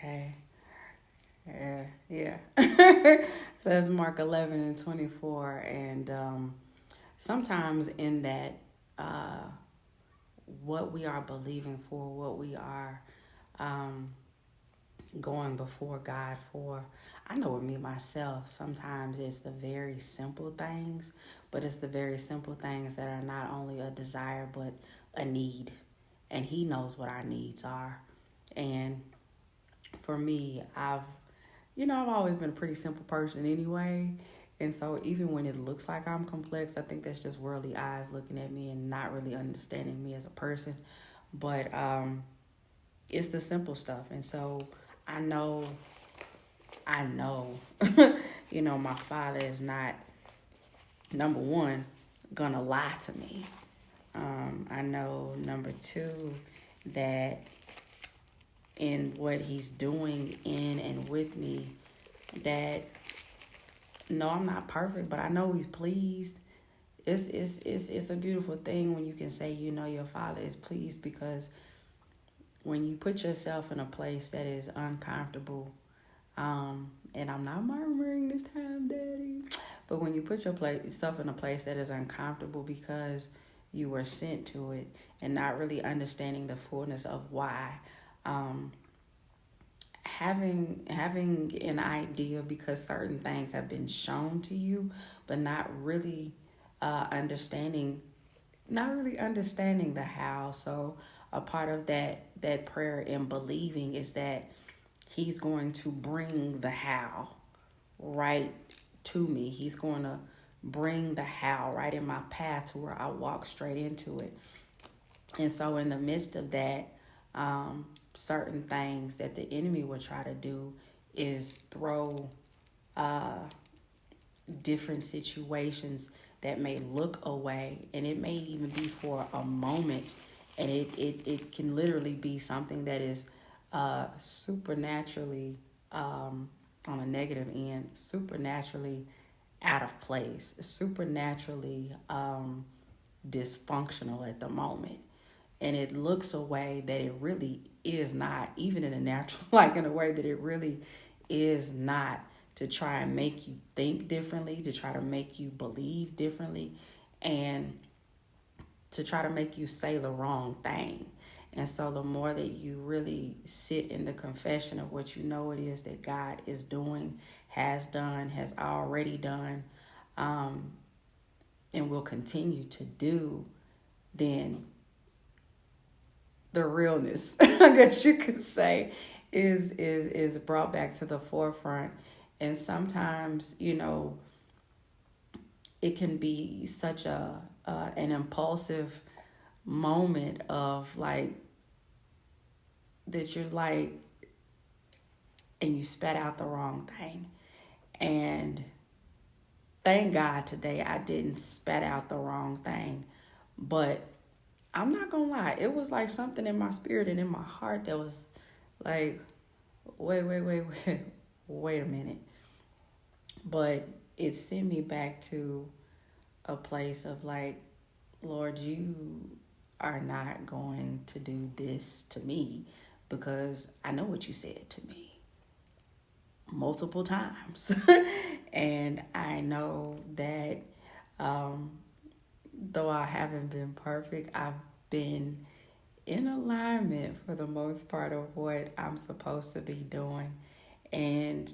Okay. Yeah. So that's Mark 11 and 24. And sometimes in that, uh, what we are believing for, what we are um, going before God for. I know with me myself, sometimes it's the very simple things, but it's the very simple things that are not only a desire, but a need. And He knows what our needs are. And for me, I've always been a pretty simple person anyway. And so even when it looks like I'm complex, I think that's just worldly eyes looking at me and not really understanding me as a person. But it's the simple stuff. And so I know, I know, my father is not, number one, gonna lie to me. I know, number two, that in what he's doing in and with me, that no, I'm not perfect, but I know he's pleased. It's a beautiful thing when you can say your father is pleased, because when you put yourself in a place that is uncomfortable, and I'm not murmuring this time, Daddy, but when you put yourself in a place that is uncomfortable because you were sent to it and not really understanding the fullness of why, having an idea because certain things have been shown to you, but not really understanding the how. So a part of that prayer and believing is that he's going to bring the how right to me. He's going to bring the how right in my path to where I walk straight into it. And so in the midst of that, certain things that the enemy will try to do is throw different situations that may look away, and it may even be for a moment, and it can literally be something that is supernaturally, on a negative end, supernaturally out of place, supernaturally dysfunctional at the moment. And it looks a way that it really is not, even in a natural, like in a way that it really is not, to try and make you think differently, to try to make you believe differently, and to try to make you say the wrong thing. And so the more that you really sit in the confession of what you know it is that God is doing, has done, has already done, and will continue to do, then the realness, I guess you could say, is brought back to the forefront. And sometimes, it can be such an impulsive moment of like, that you're like, and you spat out the wrong thing. And thank God today I didn't spat out the wrong thing. But I'm not gonna lie, it was like something in my spirit and in my heart that was like, wait a minute. But it sent me back to a place of like, Lord, you are not going to do this to me, because I know what you said to me multiple times. And I know that though I haven't been perfect, I've been in alignment for the most part of what I'm supposed to be doing. And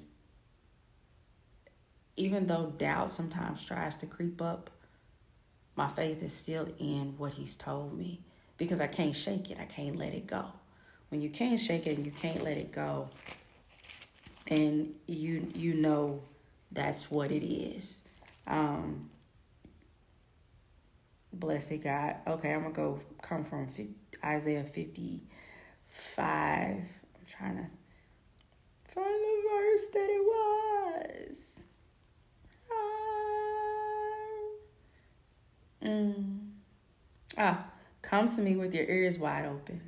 even though doubt sometimes tries to creep up, my faith is still in what he's told me, because I can't shake it. I can't let it go. When you can't shake it and you can't let it go, then you know that's what it is. Blessed God. Okay, I'm going to come from Isaiah 55. I'm trying to find the verse that it was. Come to me with your ears wide open.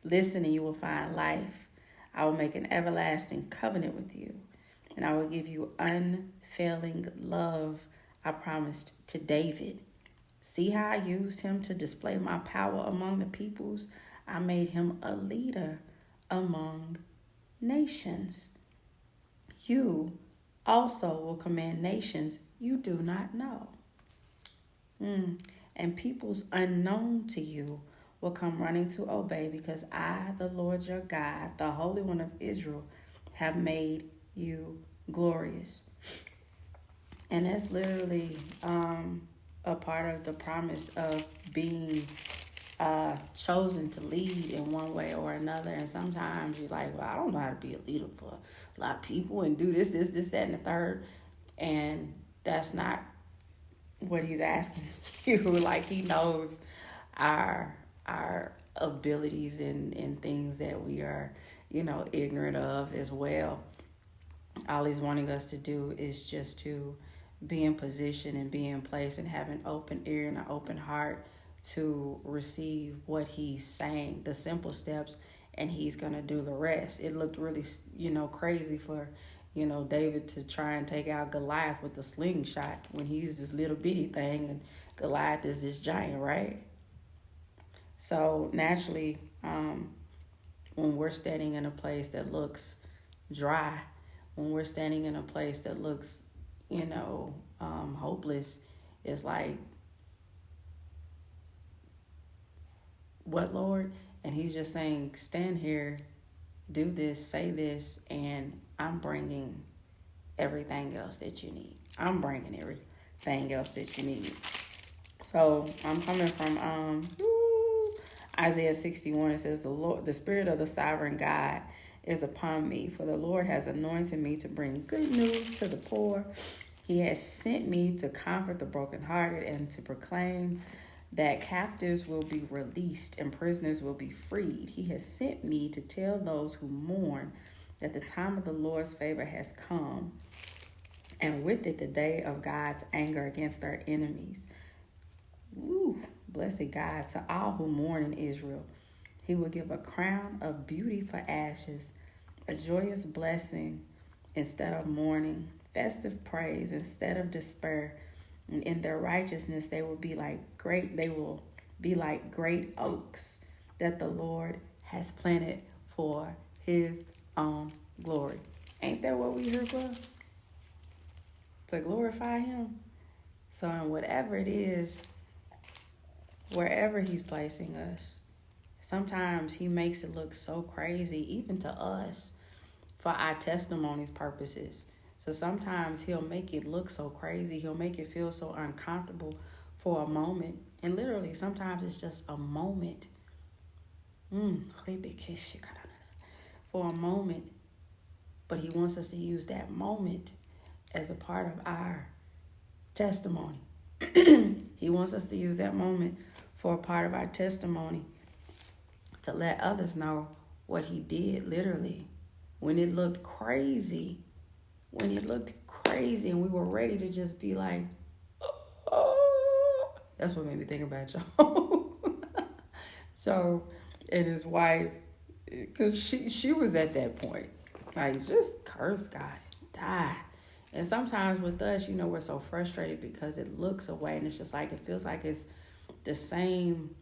Listen and you will find life. I will make an everlasting covenant with you, and I will give you unfailing love I promised to David. See how I used him to display my power among the peoples? I made him a leader among nations. You also will command nations you do not know. And peoples unknown to you will come running to obey, because I, the Lord your God, the Holy One of Israel, have made you glorious. And that's literally a part of the promise of being chosen to lead in one way or another. And sometimes you're like, well, I don't know how to be a leader for a lot of people and do this, that, and the third. And that's not what he's asking you. Like, he knows our abilities and things that we are, ignorant of as well. All he's wanting us to do is just to be in position and be in place and have an open ear and an open heart to receive what he's saying, the simple steps, and he's going to do the rest. It looked really, crazy for, David to try and take out Goliath with a slingshot when he's this little bitty thing and Goliath is this giant, right? So naturally, when we're standing in a place that looks dry, when we're standing in a place that looks, hopeless, it's like, what, Lord? And he's just saying, stand here, do this, say this, and I'm bringing everything else that you need. I'm bringing everything else that you need. So I'm coming from Isaiah 61. It says, the Spirit of the sovereign God is upon me, for the Lord has anointed me to bring good news to the poor. He has sent me to comfort the brokenhearted and to proclaim that captives will be released and prisoners will be freed. He has sent me to tell those who mourn that the time of the Lord's favor has come, and with it the day of God's anger against their enemies. Woo, blessed God to all who mourn in Israel. He will give a crown of beauty for ashes, a joyous blessing instead of mourning, festive praise instead of despair. And in their righteousness they will be like great oaks that the Lord has planted for his own glory. Ain't that what we here for? To glorify him. So in whatever it is, wherever he's placing us, sometimes he makes it look so crazy, even to us, for our testimony's purposes. So sometimes he'll make it look so crazy. He'll make it feel so uncomfortable for a moment. And literally, sometimes it's just a moment. For a moment. But he wants us to use that moment as a part of our testimony. He wants us to use that moment for a part of our testimony to let others know what he did, literally. When it looked crazy. And we were ready to just be like, oh. That's what made me think about y'all. So, and his wife, because she was at that point, like, just curse God and die. And sometimes with us, we're so frustrated because it looks away, and it's just like, it feels like it's the same.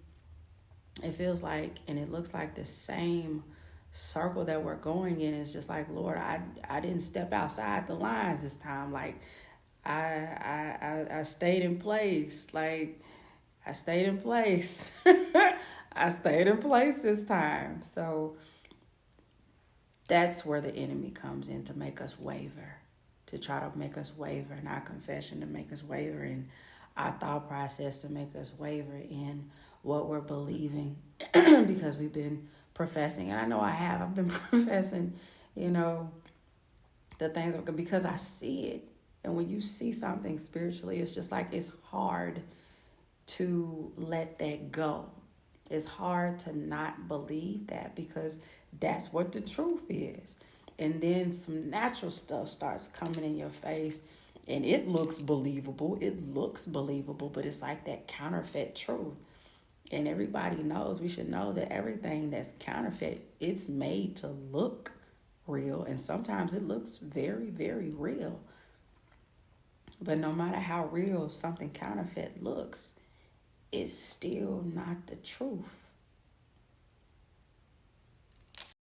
It feels like, and it looks like the same circle that we're going in. Is just like, Lord, I didn't step outside the lines this time. Like, I stayed in place. Like, I stayed in place. I stayed in place this time. So that's where the enemy comes in, to make us waver, to try to make us waver in our confession, to make us waver in our thought process, to make us waver in what we're believing, because we've been professing, and I know I've been professing, the things, because I see it. And when you see something spiritually, it's just like, it's hard to let that go. It's hard to not believe that, because that's what the truth is. And then some natural stuff starts coming in your face, and it looks believable. But it's like that counterfeit truth. And everybody knows, we should know that everything that's counterfeit, it's made to look real. And sometimes it looks very, very real. But no matter how real something counterfeit looks, it's still not the truth.